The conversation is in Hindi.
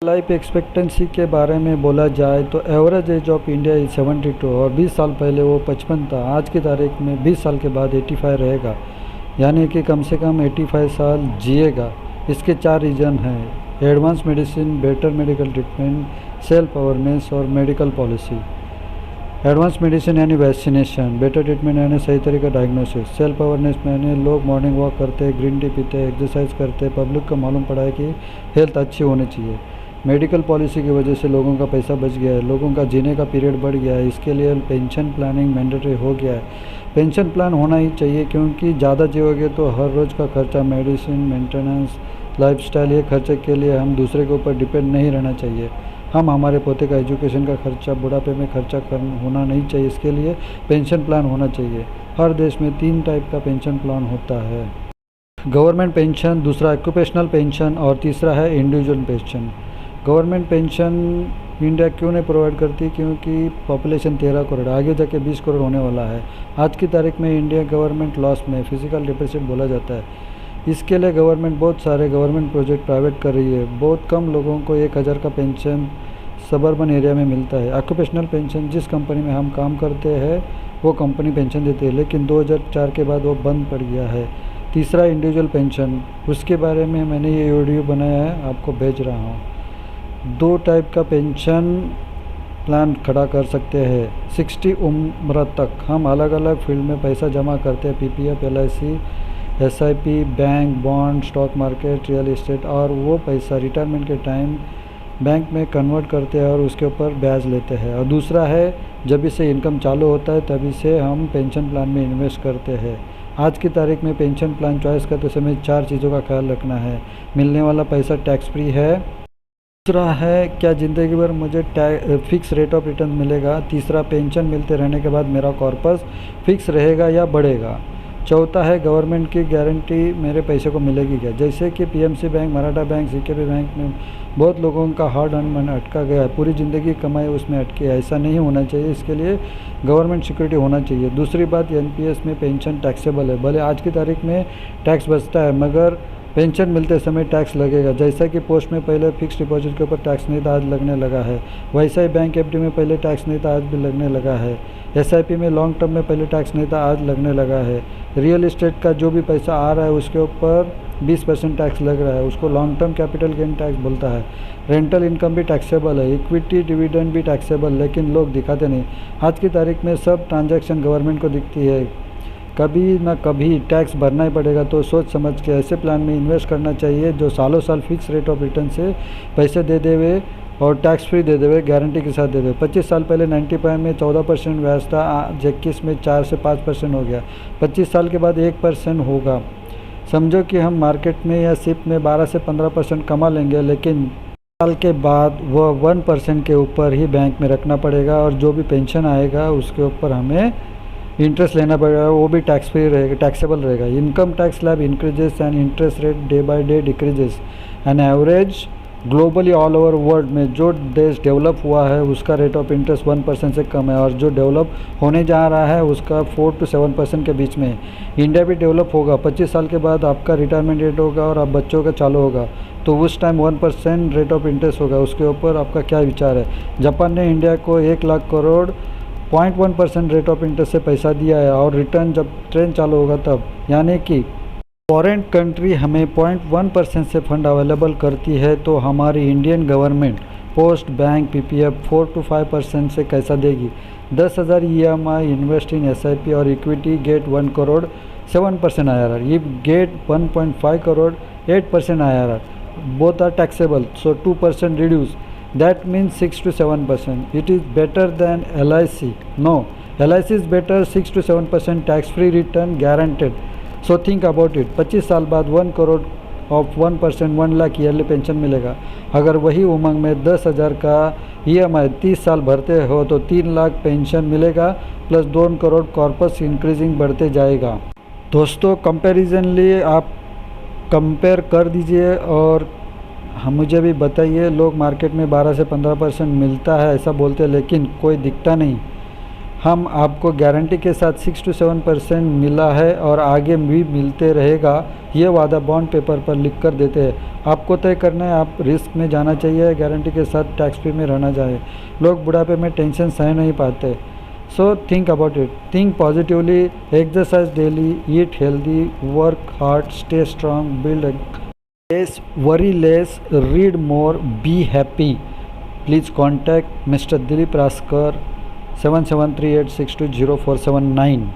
लाइफ एक्सपेक्टेंसी के बारे में बोला जाए तो average age of India is 72 और 20 साल पहले वो 55 था। आज की तारीख में 20 साल के बाद 85 रहेगा, यानी कि कम से कम 85 साल जिएगा। इसके 4 रीज़न हैं: advance medicine, better medical treatment, self awareness और मेडिकल पॉलिसी। एडवांस मेडिसिन यानी वैक्सीनेशन, बेटर ट्रीटमेंट यानी सही तरीका डायग्नोसिस, सेल्फ अवेयरनेस में यानी लोग मॉर्निंग वॉक करते हैं, ग्रीन टी पीते हैं, एक्सरसाइज करते हैं, पब्लिक को मालूम पड़ा है कि हेल्थ अच्छी होनी चाहिए। मेडिकल पॉलिसी की वजह से लोगों का पैसा बच गया है, लोगों का जीने का पीरियड बढ़ गया है, इसके लिए पेंशन प्लानिंग मैंडेटरी हो गया है। पेंशन प्लान होना ही चाहिए क्योंकि ज़्यादा जियोगे तो हर रोज़ का खर्चा, मेडिसिन, मेंटेनेंस, लाइफस्टाइल, ये खर्चे के लिए हम दूसरे के ऊपर डिपेंड नहीं रहना चाहिए। हम हमारे पोते का एजुकेशन का खर्चा बुढ़ापे में खर्चा होना नहीं चाहिए, इसके लिए पेंशन प्लान होना चाहिए। हर देश में 3 टाइप का पेंशन प्लान होता है: गवर्नमेंट पेंशन, दूसरा ऑक्यूपेशनल पेंशन और तीसरा है individual pension. Government pension India क्यों नहीं प्रोवाइड करती? क्योंकि पॉपुलेशन 13 करोड़, आगे जाके 20 करोड़ होने वाला है। आज की तारीख में इंडिया गवर्नमेंट लॉस में, फिजिकल डिफिसिट बोला जाता है। इसके लिए गवर्नमेंट बहुत सारे गवर्नमेंट प्रोजेक्ट प्राइवेट कर रही है। बहुत कम लोगों को 1000 का पेंशन सबर्बन एरिया में मिलता है। ऑक्यूपेशनल पेंशन, जिस कंपनी में हम काम करते हैं वो कंपनी पेंशन देती है, लेकिन 2004 के बाद वो बंद पड़ गया है। तीसरा इंडिविजुअल पेंशन, उसके बारे में मैंने ये वीडियो बनाया है, आपको भेज रहा हूँ। 2 टाइप का पेंशन प्लान खड़ा कर सकते हैं। 60 उम्र तक हम अलग अलग फील्ड में पैसा जमा करते हैं, PPF, LIC, SIP, bank, bond, stock market, real estate, और वो पैसा रिटायरमेंट के टाइम बैंक में कन्वर्ट करते हैं और उसके ऊपर ब्याज लेते हैं। और दूसरा है जब इससे इनकम चालू होता है तभी से हम पेंशन प्लान में इन्वेस्ट करते हैं। आज की तारीख में पेंशन प्लान चॉइस करते समय 4 चीज़ों का ख्याल रखना है: मिलने वाला पैसा टैक्स फ्री है, दूसरा है क्या ज़िंदगी भर मुझे फिक्स रेट ऑफ रिटर्न मिलेगा, तीसरा पेंशन मिलते रहने के बाद मेरा कॉर्पस फिक्स रहेगा या बढ़ेगा, चौथा है गवर्नमेंट की गारंटी मेरे पैसे को मिलेगी क्या। जैसे कि PMC bank, Maratha bank, CKB bank में बहुत लोगों का हार्ड अर्न मनी अटका गया है, पूरी ज़िंदगी कमाई उसमें अटकी है। ऐसा नहीं होना चाहिए, इसके लिए गवर्नमेंट सिक्योरिटी होना चाहिए। दूसरी बात, एनपीएस में पेंशन टैक्सेबल है। भले आज की तारीख में टैक्स बचता है मगर पेंशन मिलते समय टैक्स लगेगा। जैसा कि पोस्ट में पहले फिक्स डिपॉजिट के ऊपर टैक्स नहीं था, आज लगने लगा है, वैसा ही बैंक एफडी में पहले टैक्स नहीं था, आज भी लगने लगा है। एसआईपी में लॉन्ग टर्म में पहले टैक्स नहीं था, आज लगने लगा है। रियल एस्टेट का जो भी पैसा आ रहा है उसके ऊपर 20% टैक्स लग रहा है, उसको long term capital gain tax बोलता है। रेंटल इनकम भी टैक्सेबल है, इक्विटी डिविडेंड भी टैक्सेबल, लेकिन लोग दिखाते नहीं। आज की तारीख में सब ट्रांजैक्शन गवर्नमेंट को दिखती है, कभी ना कभी टैक्स भरना ही पड़ेगा। तो सोच समझ के ऐसे प्लान में इन्वेस्ट करना चाहिए जो सालों साल फिक्स रेट ऑफ रिटर्न से पैसे दे देवे और टैक्स फ्री दे देवे, गारंटी के साथ दे देवे। 25 साल पहले 95 में 14% ब्याज था, आज 21 में 4 से 5% हो गया। 25 साल के बाद 1% होगा। समझो कि हम मार्केट में या सिप में 12 से 15% कमा लेंगे, लेकिन साल के बाद वह 1% के ऊपर ही बैंक में रखना पड़ेगा और जो भी पेंशन आएगा उसके ऊपर हमें इंटरेस्ट लेना पड़ेगा, वो भी टैक्स फ्री रहेगा, टैक्सेबल रहेगा। Income tax slab increases and interest rate day by day decreases and average globally all over world में जो देश डेवलप हुआ है उसका रेट ऑफ इंटरेस्ट 1% से कम है और जो डेवलप होने जा रहा है उसका 4 to 7% के बीच में है। इंडिया भी डेवलप होगा, 25 साल के बाद आपका रिटायरमेंट रेट होगा और आप बच्चों का चालू होगा तो उस टाइम 1% रेट ऑफ इंटरेस्ट होगा। उसके ऊपर आपका क्या विचार है? जापान ने इंडिया को 1 lakh crore 0.1% rate of interest से पैसा दिया है और रिटर्न जब ट्रेन चालू होगा तब, यानी कि फॉरेन कंट्री हमें 0.1% से फंड अवेलेबल करती है तो हमारी Indian government post bank PPF 4 to 5% से कैसा देगी? 10,000 ईएमआई इन्वेस्ट इन एसआईपी और इक्विटी गेट 1 करोड़ 7% IRR, ये gate 1.5 crore 8% IRR, both are taxable, so 2% reduce, that means 6 to 7%. It is better than LIC. No, LIC is better, 6 to 7% tax free return guaranteed. So think about it. 25 साल बाद 1 crore of 1% 1 lakh yearly pension मिलेगा। अगर वही उमंग में 10,000 का EMI 30 साल भरते हो तो 3 लाख पेंशन मिलेगा प्लस 2 करोड़ कॉर्पस इंक्रीजिंग बढ़ते जाएगा। दोस्तों, कंपैरिजनली आप कंपेयर कर दीजिए और हम मुझे भी बताइए। लोग मार्केट में 12 से 15% मिलता है ऐसा बोलते हैं, लेकिन कोई दिखता नहीं। हम आपको गारंटी के साथ 6 to 7% मिला है और आगे भी मिलते रहेगा, ये वादा बॉन्ड पेपर पर लिख कर देते हैं। आपको तय करना है आप रिस्क में जाना चाहिए, गारंटी के साथ टैक्स फ्री में रहना चाहिए। लोग बुढ़ापे में टेंशन सह नहीं पाते। So think about it, think positively, exercise daily, eat healthy, work hard, stay strong, build less, worry less, read more, be happy. Please contact mister Dilip Raskar 7738620479।